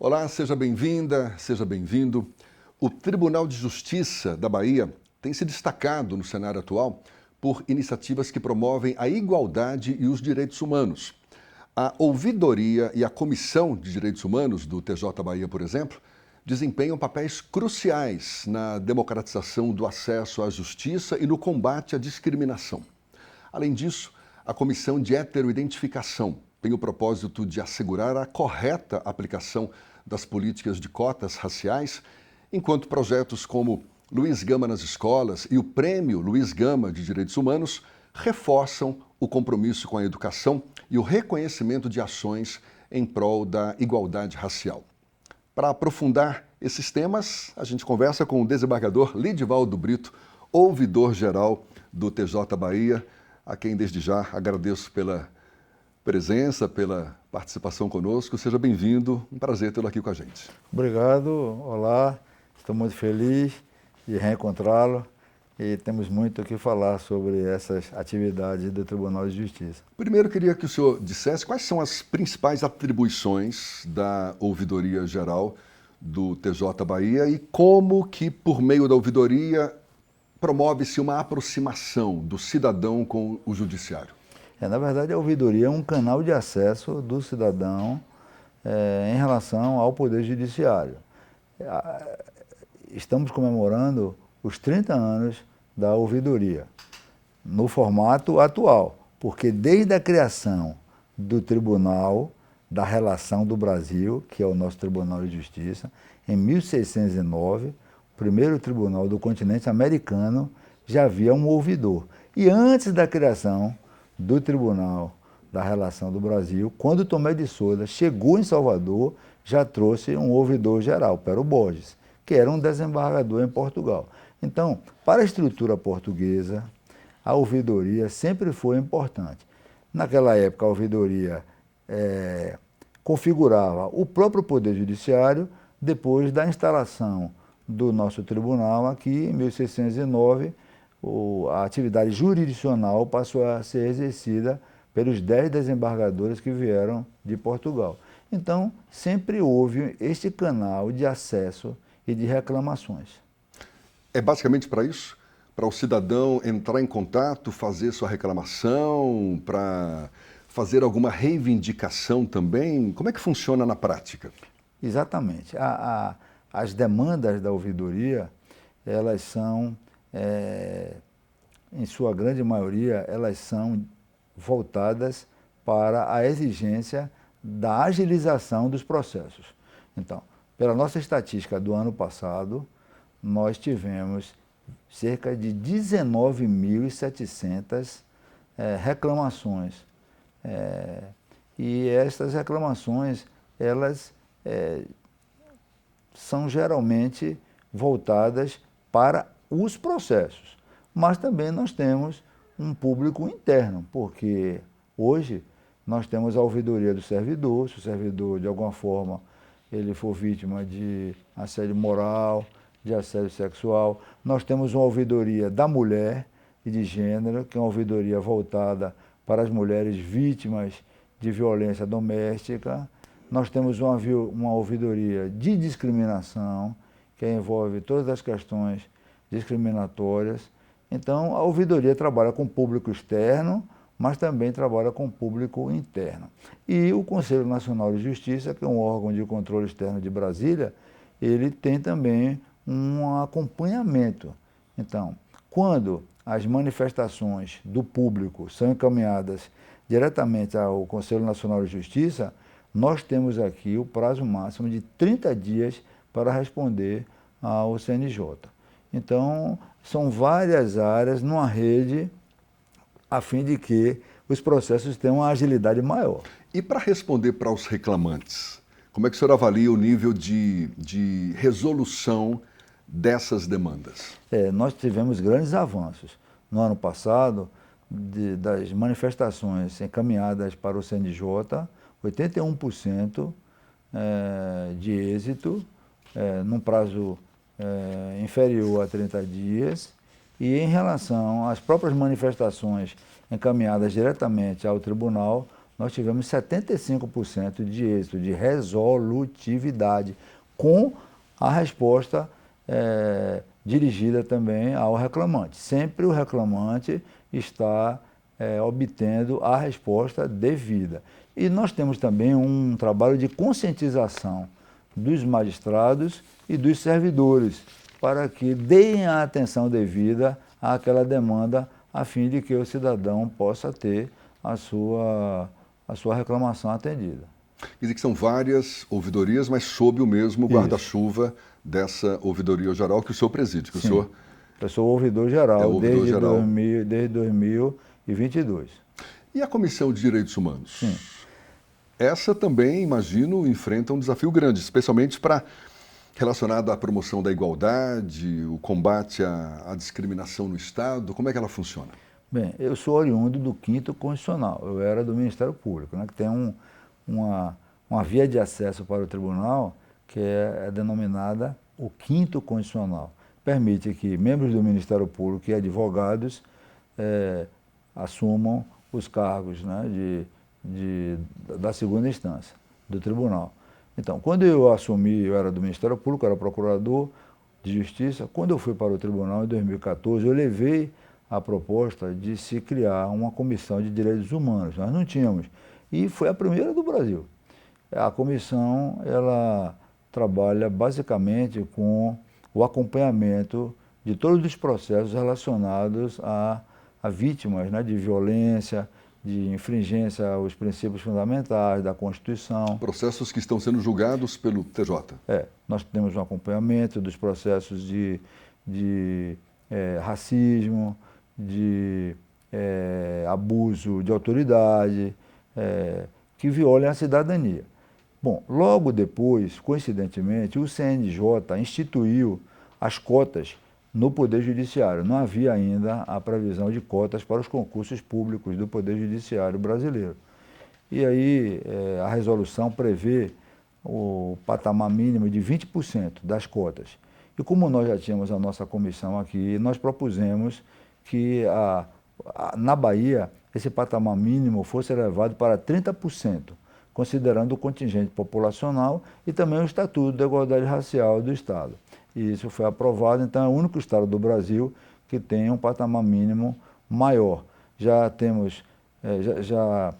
Olá, seja bem-vinda, seja bem-vindo. O Tribunal de Justiça da Bahia tem se destacado no cenário atual por iniciativas que promovem a igualdade e os direitos humanos. A Ouvidoria e a Comissão de Direitos Humanos do TJ Bahia, por exemplo, desempenham papéis cruciais na democratização do acesso à justiça e no combate à discriminação. Além disso, a Comissão de Heteroidentificação tem o propósito de assegurar a correta aplicação das políticas de cotas raciais, enquanto projetos como Luiz Gama nas escolas e o Prêmio Luiz Gama de Direitos Humanos reforçam o compromisso com a educação e o reconhecimento de ações em prol da igualdade racial. Para aprofundar esses temas, a gente conversa com o desembargador Lidivaldo Brito, ouvidor-geral do TJ Bahia, a quem desde já agradeço pela presença, pela participação conosco. Seja bem-vindo, um prazer tê-lo aqui com a gente. Obrigado, olá, estou muito feliz de reencontrá-lo e temos muito o que falar sobre essas atividades do Tribunal de Justiça. Primeiro, queria que o senhor dissesse quais são as principais atribuições da Ouvidoria Geral do TJ Bahia e como que, por meio da ouvidoria, promove-se uma aproximação do cidadão com o judiciário. Na verdade, a ouvidoria é um canal de acesso do cidadão em relação ao Poder Judiciário. Estamos comemorando os 30 anos da ouvidoria, no formato atual, porque desde a criação do Tribunal da Relação do Brasil, que é o nosso Tribunal de Justiça, em 1609, o primeiro tribunal do continente americano, já havia um ouvidor. E antes da criação do Tribunal da Relação do Brasil, quando Tomé de Souza chegou em Salvador, já trouxe um ouvidor geral, Pero Borges, que era um desembargador em Portugal. Então, para a estrutura portuguesa, a ouvidoria sempre foi importante. Naquela época, a ouvidoria configurava o próprio Poder Judiciário depois da instalação do nosso tribunal aqui, em 1609, a atividade jurisdicional passou a ser exercida pelos 10 desembargadores que vieram de Portugal. Então, sempre houve este canal de acesso e de reclamações. É basicamente para isso? Para o cidadão entrar em contato, fazer sua reclamação, para fazer alguma reivindicação também? Como é que funciona na prática? Exatamente. As demandas da ouvidoria, elas são, em sua grande maioria, elas são voltadas para a exigência da agilização dos processos. Então, pela nossa estatística do ano passado, nós tivemos cerca de 19.700 reclamações. E essas reclamações, elas são geralmente voltadas para os processos. Mas também nós temos um público interno, porque hoje nós temos a ouvidoria do servidor, se o servidor, de alguma forma, ele for vítima de assédio moral, de assédio sexual. Nós temos uma ouvidoria da mulher e de gênero, que é uma ouvidoria voltada para as mulheres vítimas de violência doméstica. Nós temos uma ouvidoria de discriminação, que envolve todas as questões discriminatórias. Então, a ouvidoria trabalha com público externo, mas também trabalha com público interno. E o Conselho Nacional de Justiça, que é um órgão de controle externo de Brasília, ele tem também um acompanhamento. Então, quando as manifestações do público são encaminhadas diretamente ao Conselho Nacional de Justiça, nós temos aqui o prazo máximo de 30 dias para responder ao CNJ. Então, são várias áreas numa rede a fim de que os processos tenham uma agilidade maior. E para responder para os reclamantes, como é que o senhor avalia o nível de resolução dessas demandas? Nós tivemos grandes avanços. No ano passado, das manifestações encaminhadas para o CNJ, 81% de êxito, num prazo inferior a 30 dias, e em relação às próprias manifestações encaminhadas diretamente ao tribunal, nós tivemos 75% de êxito, de resolutividade, com a resposta dirigida também ao reclamante. Sempre o reclamante está obtendo a resposta devida. E nós temos também um trabalho de conscientização dos magistrados e dos servidores, para que deem a atenção devida àquela demanda, a fim de que o cidadão possa ter a sua reclamação atendida. Quer dizer que são várias ouvidorias, mas sob o mesmo guarda-chuva dessa ouvidoria geral que o senhor preside. Que Sim. O senhor Eu sou ouvidor geral, ouvidor desde, geral. 2022. E a Comissão de Direitos Humanos? Sim. Essa também, imagino, enfrenta um desafio grande, especialmente relacionado à promoção da igualdade, o combate à discriminação no Estado. Como é que ela funciona? Bem, eu sou oriundo do 5º Constitucional, eu era do Ministério Público, né, que tem uma via de acesso para o tribunal que é denominada o 5º Constitucional. Permite que membros do Ministério Público e advogados assumam os cargos, né, da segunda instância do tribunal. Então, quando eu assumi, eu era do Ministério Público, eu era procurador de Justiça. Quando eu fui para o tribunal em 2014, eu levei a proposta de se criar uma comissão de direitos humanos. Nós não tínhamos. E foi a primeira do Brasil. A comissão, ela trabalha basicamente com o acompanhamento de todos os processos relacionados a vítimas, né, de violência, de infringência aos princípios fundamentais da Constituição. Processos que estão sendo julgados pelo TJ. Nós temos um acompanhamento dos processos de racismo, de abuso de autoridade, que violem a cidadania. Bom, logo depois, coincidentemente, o CNJ instituiu as cotas no Poder Judiciário. Não havia ainda a previsão de cotas para os concursos públicos do Poder Judiciário brasileiro. E aí a resolução prevê o patamar mínimo de 20% das cotas. E como nós já tínhamos a nossa comissão aqui, nós propusemos que na Bahia esse patamar mínimo fosse elevado para 30%, considerando o contingente populacional e também o Estatuto da Igualdade Racial do Estado. E isso foi aprovado, então é o único estado do Brasil que tem um patamar mínimo maior. Já temos,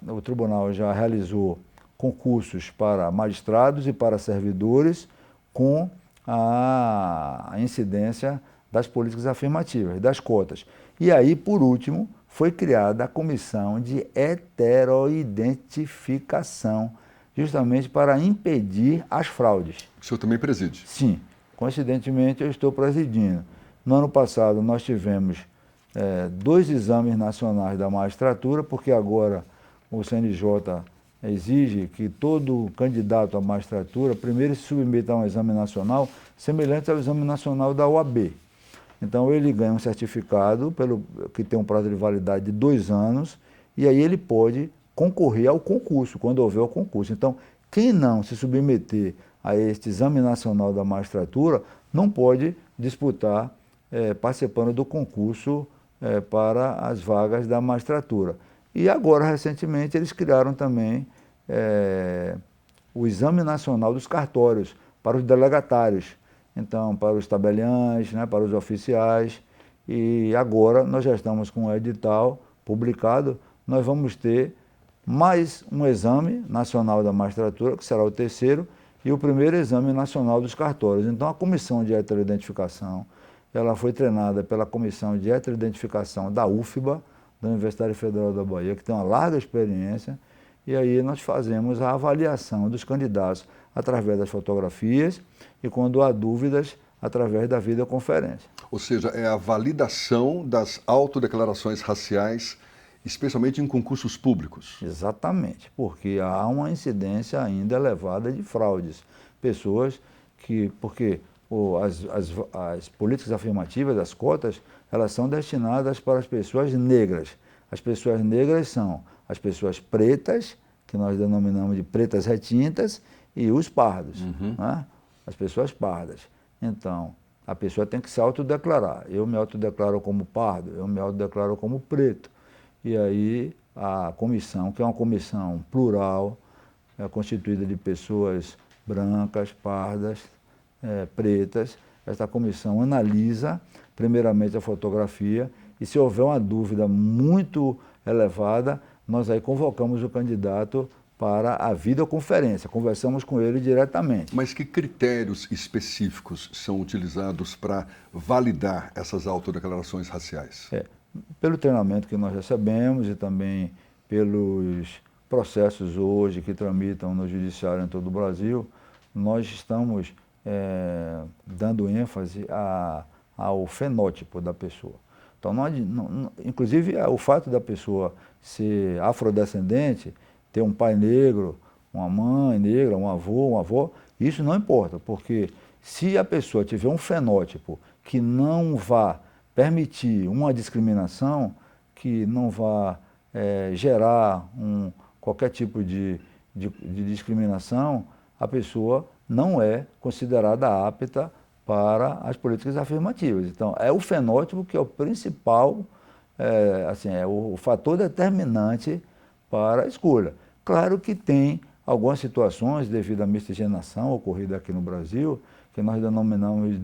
o tribunal já realizou concursos para magistrados e para servidores com a incidência das políticas afirmativas, das cotas. E aí, por último, foi criada a comissão de heteroidentificação, justamente para impedir as fraudes. O senhor também preside? Sim. Coincidentemente, eu estou presidindo. No ano passado, nós tivemos 2 exames nacionais da magistratura, porque agora o CNJ exige que todo candidato à magistratura primeiro se submeta a um exame nacional semelhante ao exame nacional da OAB. Então, ele ganha um certificado que tem um prazo de validade de 2 anos, e aí ele pode concorrer ao concurso, quando houver o concurso. Então, quem não se submeter a este exame nacional da magistratura não pode disputar participando do concurso para as vagas da magistratura. E agora, recentemente, eles criaram também o Exame Nacional dos Cartórios para os delegatários, então para os tabeliães, né, para os oficiais, e agora nós já estamos com o edital publicado, nós vamos ter mais um exame nacional da magistratura, que será o 3º, e o primeiro exame nacional dos cartórios. Então a comissão de heteroidentificação, ela foi treinada pela comissão de heteroidentificação da UFBA, da Universidade Federal da Bahia, que tem uma larga experiência, e aí nós fazemos a avaliação dos candidatos através das fotografias e, quando há dúvidas, através da videoconferência. Ou seja, é a validação das autodeclarações raciais, especialmente em concursos públicos. Exatamente, porque há uma incidência ainda elevada de fraudes. Pessoas porque as políticas afirmativas, as cotas, elas são destinadas para as pessoas negras. As pessoas negras são as pessoas pretas, que nós denominamos de pretas retintas, e os pardos, né? As pessoas pardas. Então, a pessoa tem que se autodeclarar. Eu me autodeclaro como pardo, eu me autodeclaro como preto. E aí a comissão, que é uma comissão plural, constituída de pessoas brancas, pardas, pretas. Esta comissão analisa, primeiramente, a fotografia e, se houver uma dúvida muito elevada, nós aí convocamos o candidato para a videoconferência, conversamos com ele diretamente. Mas que critérios específicos são utilizados para validar essas autodeclarações raciais? Pelo treinamento que nós recebemos e também pelos processos hoje que tramitam no judiciário em todo o Brasil, nós estamos dando ênfase ao fenótipo da pessoa. Então, inclusive, o fato da pessoa ser afrodescendente, ter um pai negro, uma mãe negra, um avô, uma avó, isso não importa, porque se a pessoa tiver um fenótipo que não vá permitir uma discriminação, que não vá gerar qualquer tipo de discriminação, a pessoa não é considerada apta para as políticas afirmativas. Então, é o fenótipo que é o principal, é o fator determinante para a escolha. Claro que tem algumas situações, devido à miscigenação ocorrida aqui no Brasil, que nós denominamos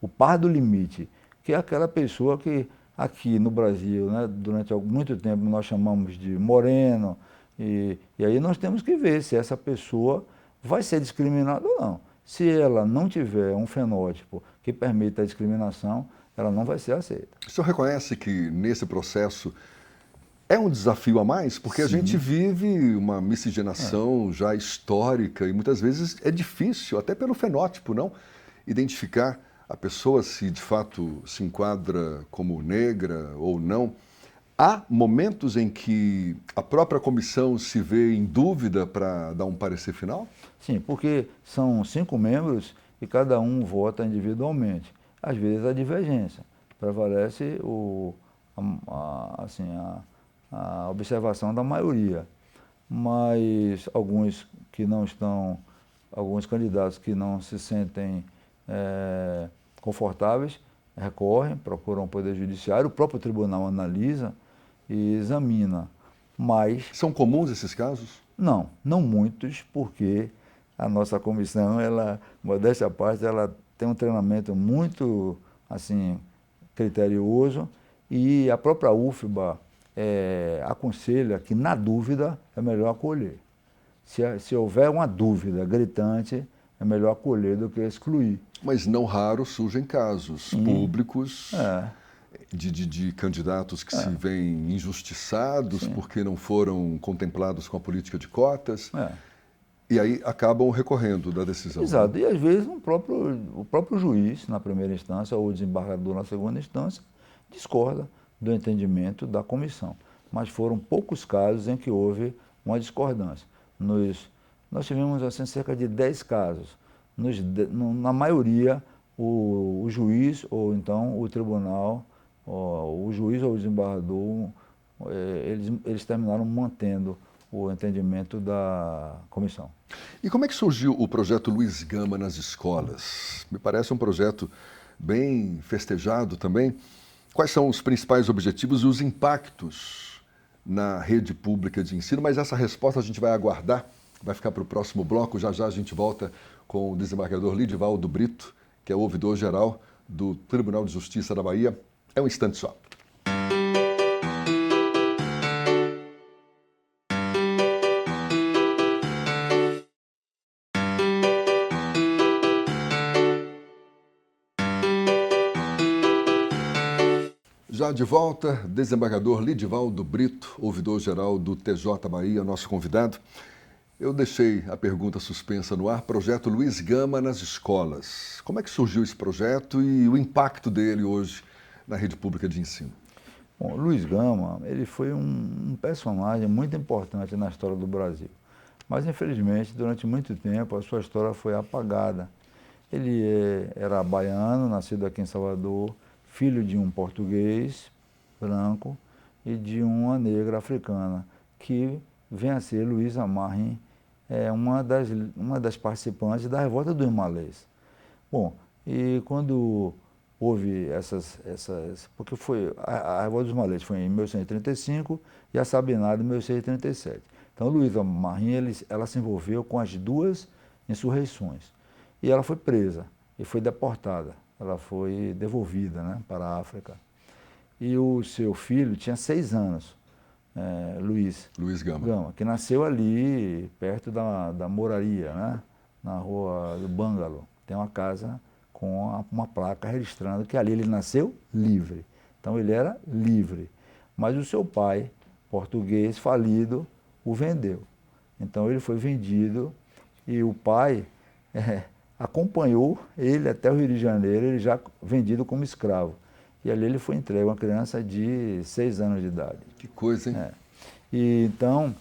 o par do limite, que é aquela pessoa que aqui no Brasil, né, durante muito tempo, nós chamamos de moreno, e aí nós temos que ver se essa pessoa vai ser discriminada ou não. Se ela não tiver um fenótipo que permita a discriminação, ela não vai ser aceita. O senhor reconhece que nesse processo é um desafio a mais? Porque Sim. A gente vive uma miscigenação já histórica e muitas vezes é difícil, até pelo fenótipo, não? Identificar a pessoa se de fato se enquadra como negra ou não. Há momentos em que a própria comissão se vê em dúvida para dar um parecer final? Sim, porque são 5 membros e cada um vota individualmente. Às vezes há divergência, prevalece a observação da maioria, mas alguns candidatos que não se sentem confortáveis recorrem, procuram o Poder Judiciário, o próprio tribunal analisa e examina. Mas são comuns esses casos? Não muitos, porque a nossa comissão, modéstia à parte, ela tem um treinamento muito criterioso e a própria UFBA aconselha que, na dúvida, é melhor acolher. Se houver uma dúvida gritante, é melhor acolher do que excluir. Mas não raro surgem casos públicos de candidatos que se veem injustiçados porque não foram contemplados com a política de cotas. E aí acabam recorrendo da decisão. Exato. E às vezes o próprio juiz, na primeira instância, ou o desembargador na segunda instância, discorda do entendimento da comissão. Mas foram poucos casos em que houve uma discordância. Nós tivemos cerca de 10 casos. Na maioria, o juiz ou então o tribunal, o juiz ou o desembargador, eles terminaram mantendo o entendimento da comissão. E como é que surgiu o projeto Luiz Gama nas escolas? Me parece um projeto bem festejado também. Quais são os principais objetivos e os impactos na rede pública de ensino? Mas essa resposta a gente vai aguardar, vai ficar para o próximo bloco. Já já a gente volta com o desembargador Lidivaldo Brito, que é o ouvidor-geral do Tribunal de Justiça da Bahia. É um instante só. Já de volta, desembargador Lidivaldo Brito, ouvidor-geral do TJ Bahia, nosso convidado. Eu deixei a pergunta suspensa no ar, projeto Luiz Gama nas escolas. Como é que surgiu esse projeto e o impacto dele hoje na rede pública de ensino? Bom, Luiz Gama, ele foi um personagem muito importante na história do Brasil. Mas, infelizmente, durante muito tempo, a sua história foi apagada. Ele era baiano, nascido aqui em Salvador, filho de um português branco e de uma negra africana, que vem a ser Luísa Marin, uma das participantes da Revolta dos Malês. Bom, e quando houve porque foi a Revolta dos Maletes foi em 1835 e a Sabinada em 1837. Então, Luísa Marinho, ela se envolveu com as duas insurreições. E ela foi presa e foi deportada. Ela foi devolvida, né, para a África. E o seu filho tinha 6 anos, Luiz Gama, que nasceu ali, perto da Moraria, né, na rua do Bungalow. Tem uma casa com uma placa registrando que ali ele nasceu livre. Então ele era livre. Mas o seu pai, português, falido, o vendeu. Então ele foi vendido e o pai acompanhou ele até o Rio de Janeiro, ele já vendido como escravo. E ali ele foi entregue, uma criança de 6 anos de idade. Que coisa, hein? E então,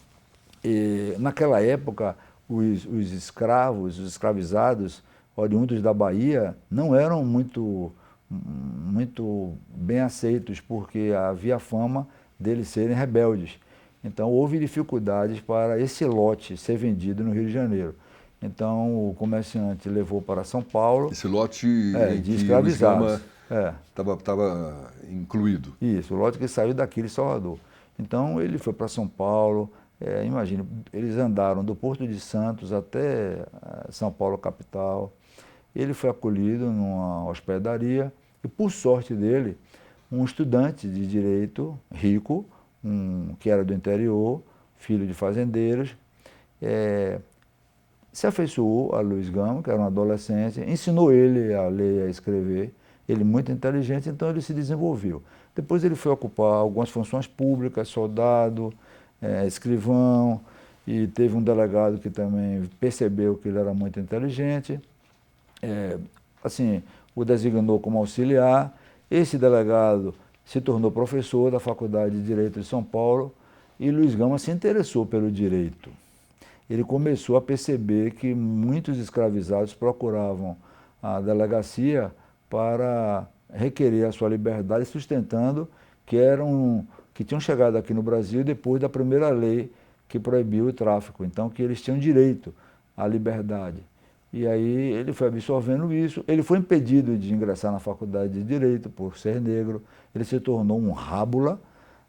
naquela época, os escravos, os escravizados, oriundos da Bahia, não eram muito bem aceitos, porque havia fama deles serem rebeldes. Então, houve dificuldades para esse lote ser vendido no Rio de Janeiro. Então, o comerciante levou para São Paulo. Esse lote de escravizados. Estava incluído. Isso, o lote que saiu daqui de Salvador. Então, ele foi para São Paulo. Imagina, eles andaram do Porto de Santos até São Paulo, capital. Ele foi acolhido numa hospedaria e, por sorte dele, um estudante de direito rico, que era do interior, filho de fazendeiros, se afeiçoou a Luiz Gama, que era um adolescente, ensinou ele a ler e a escrever, ele muito inteligente, então ele se desenvolveu. Depois ele foi ocupar algumas funções públicas, soldado, escrivão, e teve um delegado que também percebeu que ele era muito inteligente, o designou como auxiliar. Esse delegado se tornou professor da Faculdade de Direito de São Paulo e Luiz Gama se interessou pelo direito. Ele começou a perceber que muitos escravizados procuravam a delegacia para requerer a sua liberdade, sustentando que tinham chegado aqui no Brasil depois da primeira lei que proibiu o tráfico, então que eles tinham direito à liberdade. E aí ele foi absorvendo isso, ele foi impedido de ingressar na Faculdade de Direito por ser negro, ele se tornou um rábula,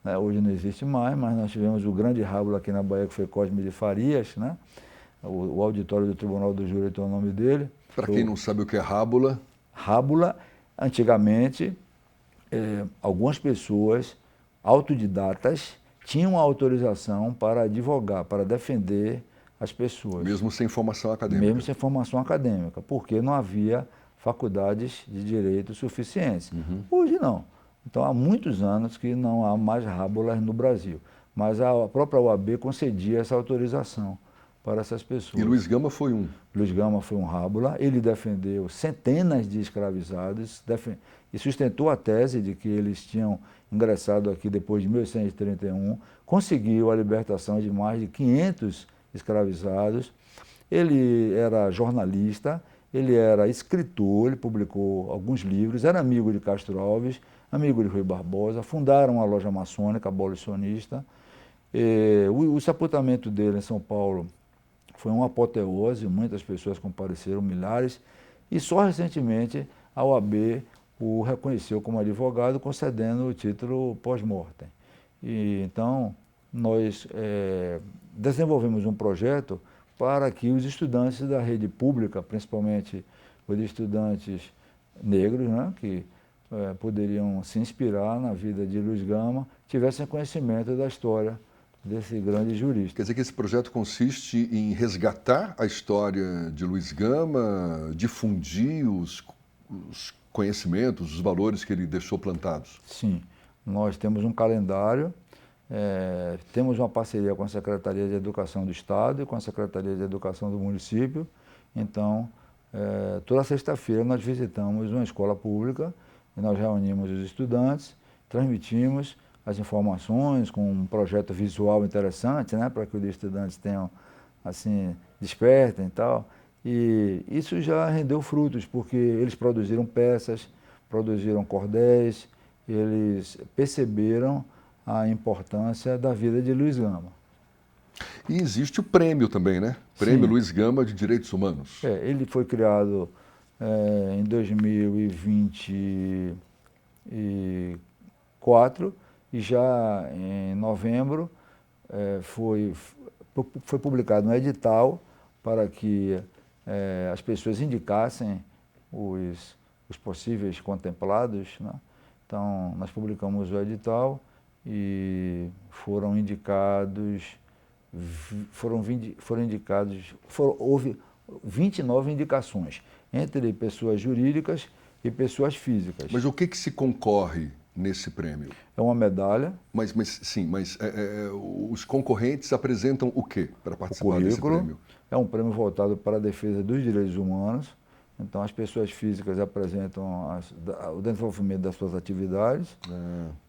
né? Hoje não existe mais, mas nós tivemos o grande rábula aqui na Bahia, que foi Cosme de Farias, né? O auditório do Tribunal do Júri tem o nome dele. Para quem não sabe o que é rábula... Rábula, antigamente, algumas pessoas autodidatas tinham autorização para advogar, para defender as pessoas. Mesmo sem formação acadêmica. Mesmo sem formação acadêmica, porque não havia faculdades de direito suficientes. Hoje não. Então há muitos anos que não há mais rábulas no Brasil. Mas a própria OAB concedia essa autorização para essas pessoas. E Luiz Gama foi um? Luiz Gama foi um rábula, ele defendeu centenas de escravizados e sustentou a tese de que eles tinham ingressado aqui depois de 1831, conseguiu a libertação de mais de 500 escravizados. Ele era jornalista, ele era escritor, ele publicou alguns livros, era amigo de Castro Alves, amigo de Rui Barbosa, fundaram uma loja maçônica abolicionista. O sepultamento dele em São Paulo foi uma apoteose, muitas pessoas compareceram, milhares, e só recentemente a OAB o reconheceu como advogado, concedendo o título pós-mortem. E então nós desenvolvemos um projeto para que os estudantes da rede pública, principalmente os estudantes negros, né, que poderiam se inspirar na vida de Luiz Gama, tivessem conhecimento da história desse grande jurista. Quer dizer que esse projeto consiste em resgatar a história de Luiz Gama, difundir os conhecimentos, os valores que ele deixou plantados? Sim, nós temos um calendário, temos uma parceria com a Secretaria de Educação do Estado e com a Secretaria de Educação do município. Então, toda sexta-feira nós visitamos uma escola pública e nós reunimos os estudantes, transmitimos as informações com um projeto visual interessante, né, para que os estudantes tenham, assim, despertem e tal. E isso já rendeu frutos, porque eles produziram peças, produziram cordéis, eles perceberam a importância da vida de Luiz Gama. E existe o prêmio também, né? Prêmio Sim. Luiz Gama de Direitos Humanos. Ele foi criado em 2024 e já em novembro foi publicado um edital para que as pessoas indicassem os possíveis contemplados, né? Então, nós publicamos o edital e houve 29 indicações, entre pessoas jurídicas e pessoas físicas. Mas o que se concorre nesse prêmio? É uma medalha. Mas os concorrentes apresentam o quê para participar desse prêmio? É um prêmio voltado para a defesa dos direitos humanos. Então, as pessoas físicas apresentam o desenvolvimento das suas atividades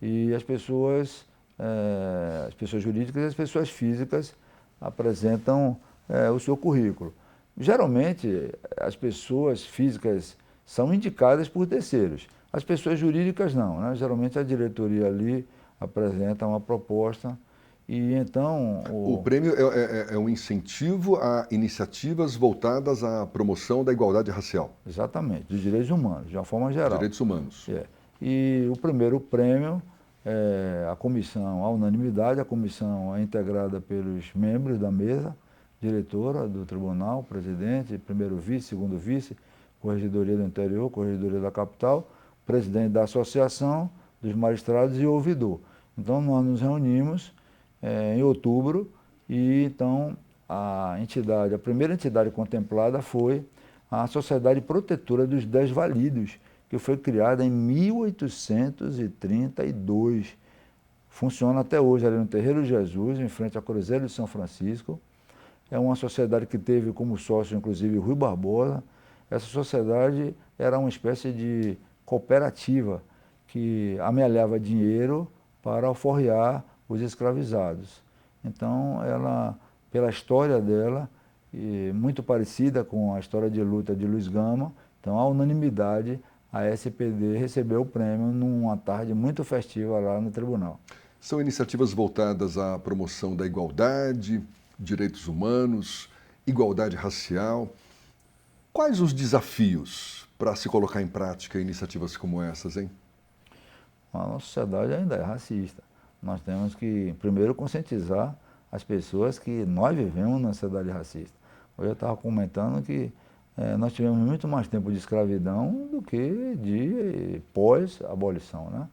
e as pessoas jurídicas e as pessoas físicas apresentam o seu currículo. Geralmente, as pessoas físicas são indicadas por terceiros. As pessoas jurídicas não, né? Geralmente a diretoria ali apresenta uma proposta e então... O prêmio é um incentivo a iniciativas voltadas à promoção da igualdade racial. Exatamente, dos direitos humanos, de uma forma geral. Direitos humanos. E o primeiro prêmio, a comissão, a unanimidade, a comissão é integrada pelos membros da mesa diretora do tribunal, presidente, primeiro vice, segundo vice, corregedoria do interior, corregedoria da capital, presidente da associação dos magistrados e ouvidor. Então, nós nos reunimos em outubro e, então, a primeira entidade contemplada foi a Sociedade Protetora dos Desvalidos, que foi criada em 1832. Funciona até hoje ali no Terreiro de Jesus, em frente ao Cruzeiro de São Francisco. É uma sociedade que teve como sócio, inclusive, Rui Barbosa. Essa sociedade era uma espécie de cooperativa que amealhava dinheiro para alforriar os escravizados. Então, ela, pela história dela, muito parecida com a história de luta de Luiz Gama, então, à unanimidade, a SPD recebeu o prêmio numa tarde muito festiva lá no tribunal. São iniciativas voltadas à promoção da igualdade, direitos humanos, igualdade racial. Quais os desafios para se colocar em prática iniciativas como essas, hein? A nossa sociedade ainda é racista. Nós temos que, primeiro, conscientizar as pessoas que nós vivemos numa sociedade racista. Hoje eu estava comentando que nós tivemos muito mais tempo de escravidão do que de pós-abolição, né?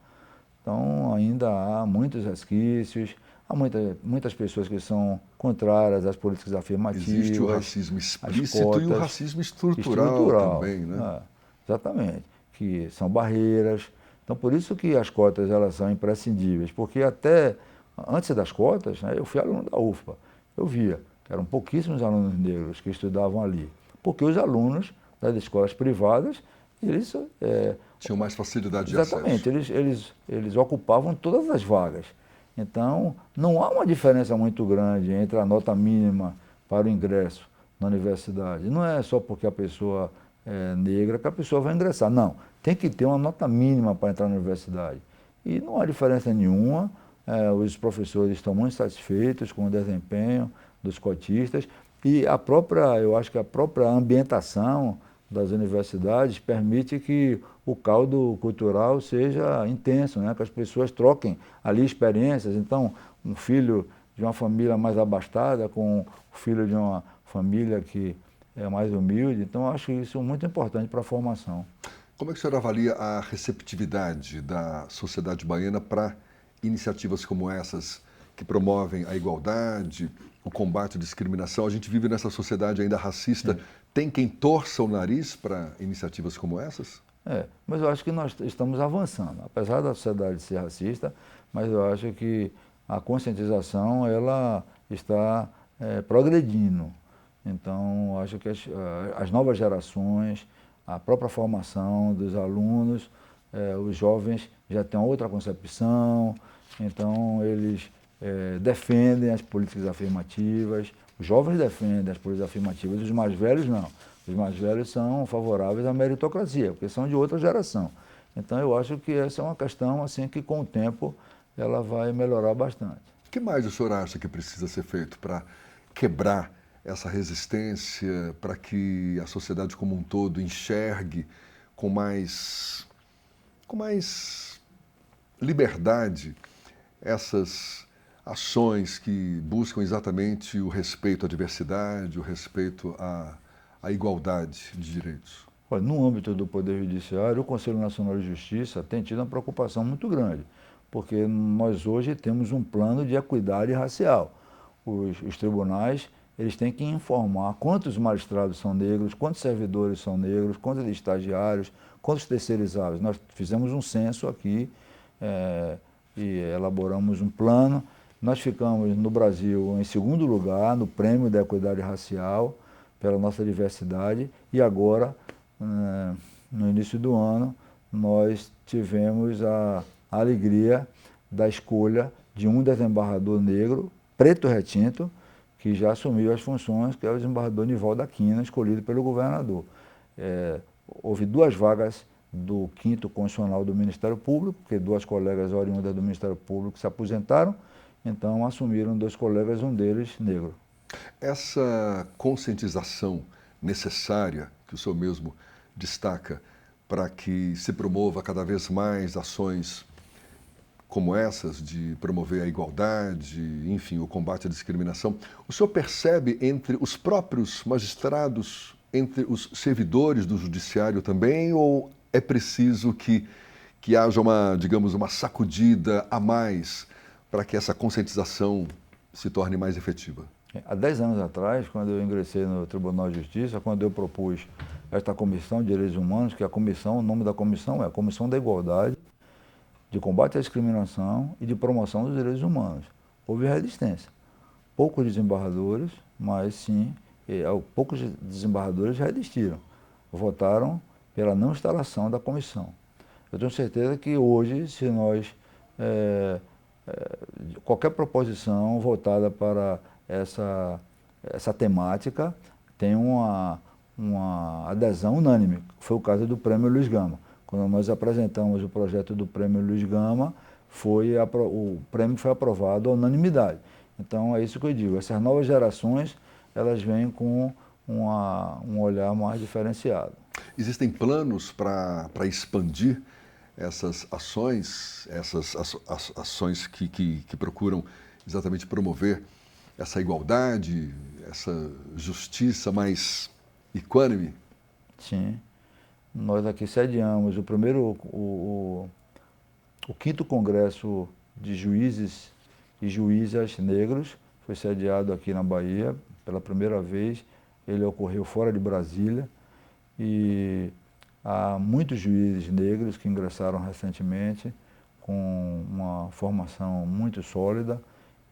Então, ainda há muitos resquícios, há muitas pessoas que são contrárias às políticas afirmativas. Existe o racismo explícito e o racismo estrutural também, né? Exatamente, que são barreiras. Então, por isso que as cotas elas são imprescindíveis, porque até antes das cotas, né, eu fui aluno da UFPA, eu via que eram pouquíssimos alunos negros que estudavam ali, porque os alunos das escolas privadas, eles... tinham mais facilidade de exatamente, acesso. Eles ocupavam todas as vagas. Então, não há uma diferença muito grande entre a nota mínima para o ingresso na universidade. Não é só porque a pessoa é negra que a pessoa vai ingressar. Não, tem que ter uma nota mínima para entrar na universidade. E não há diferença nenhuma, os professores estão muito satisfeitos com o desempenho dos cotistas e eu acho que a própria ambientação das universidades permite que o caldo cultural seja intenso, né? Que as pessoas troquem ali experiências. Então, um filho de uma família mais abastada com o filho de uma família que é mais humilde. Então, eu acho isso muito importante para a formação. Como é que o senhor avalia a receptividade da sociedade baiana para iniciativas como essas, que promovem a igualdade, o combate à discriminação? A gente vive nessa sociedade ainda racista. Tem quem torça o nariz para iniciativas como essas? Mas eu acho que nós estamos avançando. Apesar da sociedade ser racista, mas eu acho que a conscientização ela está progredindo. Então, eu acho que as novas gerações, a própria formação dos alunos, os jovens já têm outra concepção, então eles defendem as políticas afirmativas, os jovens defendem as políticas afirmativas, os mais velhos não. Os mais velhos são favoráveis à meritocracia, porque são de outra geração. Então eu acho que essa é uma questão assim que com o tempo ela vai melhorar bastante. O que mais o senhor acha que precisa ser feito para quebrar essa resistência para que a sociedade como um todo enxergue com mais liberdade essas ações que buscam exatamente o respeito à diversidade, o respeito à igualdade de direitos? Olha, no âmbito do Poder Judiciário, o Conselho Nacional de Justiça tem tido uma preocupação muito grande, porque nós hoje temos um plano de equidade racial. Os tribunais, eles têm que informar quantos magistrados são negros, quantos servidores são negros, quantos estagiários, quantos terceirizados. Nós fizemos um censo aqui e elaboramos um plano. Nós ficamos no Brasil em segundo lugar no Prêmio da Equidade Racial pela nossa diversidade e agora, no início do ano, nós tivemos a alegria da escolha de um desembargador negro, preto retinto, que já assumiu as funções, que é o desembargador Nivaldo Aquino, escolhido pelo governador. Houve 2 vagas do 5º Constitucional do Ministério Público, porque 2 colegas oriundas do Ministério Público se aposentaram, então assumiram 2 colegas, um deles negro. Essa conscientização necessária, que o senhor mesmo destaca, para que se promova cada vez mais ações como essas, de promover a igualdade, enfim, o combate à discriminação, o senhor percebe entre os próprios magistrados, entre os servidores do judiciário também, ou é preciso que haja digamos, uma sacudida a mais para que essa conscientização se torne mais efetiva? Há 10 anos atrás, quando eu ingressei no Tribunal de Justiça, quando eu propus esta Comissão de Direitos Humanos, que o nome da comissão é a Comissão da Igualdade, de Combate à Discriminação e de Promoção dos Direitos Humanos. Houve resistência. Poucos desembargadores, mas sim, poucos desembargadores resistiram. Votaram pela não instalação da comissão. Eu tenho certeza que hoje, se nós, qualquer proposição voltada para essa temática, tem uma adesão unânime. Foi o caso do Prêmio Luiz Gama. Quando nós apresentamos o projeto do Prêmio Luiz Gama, o prêmio foi aprovado à unanimidade. Então, é isso que eu digo. Essas novas gerações, elas vêm com um olhar mais diferenciado. Existem planos para expandir essas ações, ações que procuram exatamente promover essa igualdade, essa justiça mais equânime? Sim. Nós aqui sediamos o 5º Congresso de Juízes e Juízas Negros, foi sediado aqui na Bahia pela primeira vez. Ele ocorreu fora de Brasília e há muitos juízes negros que ingressaram recentemente com uma formação muito sólida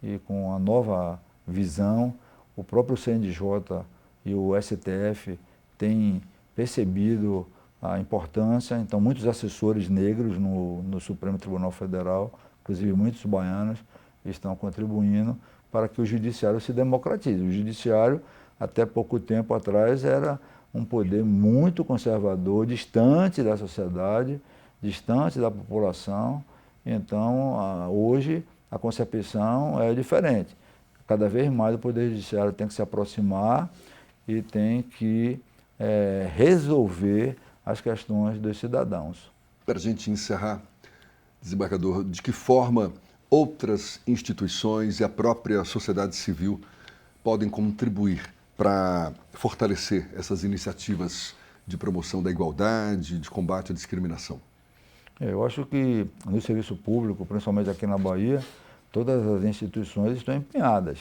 e com uma nova visão. O próprio CNJ e o STF têm percebido a importância, então muitos assessores negros no Supremo Tribunal Federal, inclusive muitos baianos, estão contribuindo para que o judiciário se democratize. O judiciário, até pouco tempo atrás, era um poder muito conservador, distante da sociedade, distante da população. Então, hoje, a concepção é diferente. Cada vez mais o Poder Judiciário tem que se aproximar e tem que resolver as questões dos cidadãos. Para a gente encerrar, desembargador, de que forma outras instituições e a própria sociedade civil podem contribuir para fortalecer essas iniciativas de promoção da igualdade, de combate à discriminação? Eu acho que no serviço público, principalmente aqui na Bahia, todas as instituições estão empenhadas.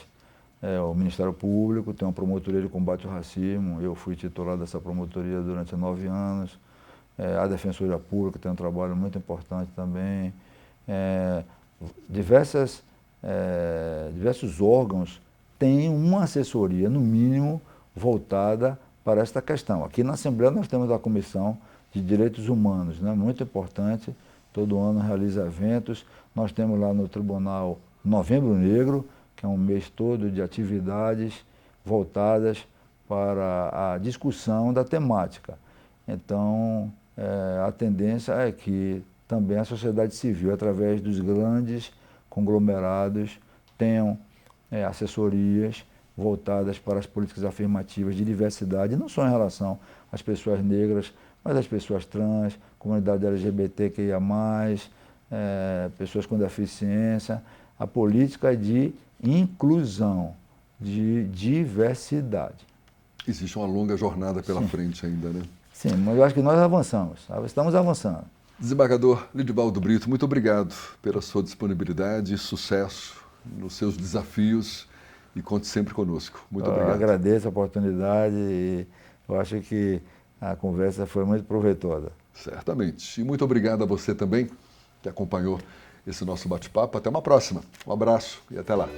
O Ministério Público tem uma promotoria de combate ao racismo, eu fui titular dessa promotoria durante 9 anos. A Defensoria Pública tem um trabalho muito importante também. Diversos órgãos têm uma assessoria, no mínimo, voltada para esta questão. Aqui na Assembleia nós temos a Comissão de Direitos Humanos, né? Muito importante, todo ano realiza eventos. Nós temos lá no Tribunal Novembro Negro, que é um mês todo de atividades voltadas para a discussão da temática. Então, a tendência é que também a sociedade civil, através dos grandes conglomerados, tenham assessorias voltadas para as políticas afirmativas de diversidade, não só em relação às pessoas negras, mas às pessoas trans, comunidade LGBTQIA+, pessoas com deficiência, a política de inclusão, de diversidade. Existe uma longa jornada pela frente ainda, né? Sim, mas eu acho que nós avançamos, estamos avançando. Desembargador Lidivaldo Brito, muito obrigado pela sua disponibilidade e sucesso nos seus desafios e conte sempre conosco. Muito obrigado. Eu agradeço a oportunidade e eu acho que a conversa foi muito proveitosa. Certamente. E muito obrigado a você também que acompanhou esse nosso bate-papo. Até uma próxima. Um abraço e até lá.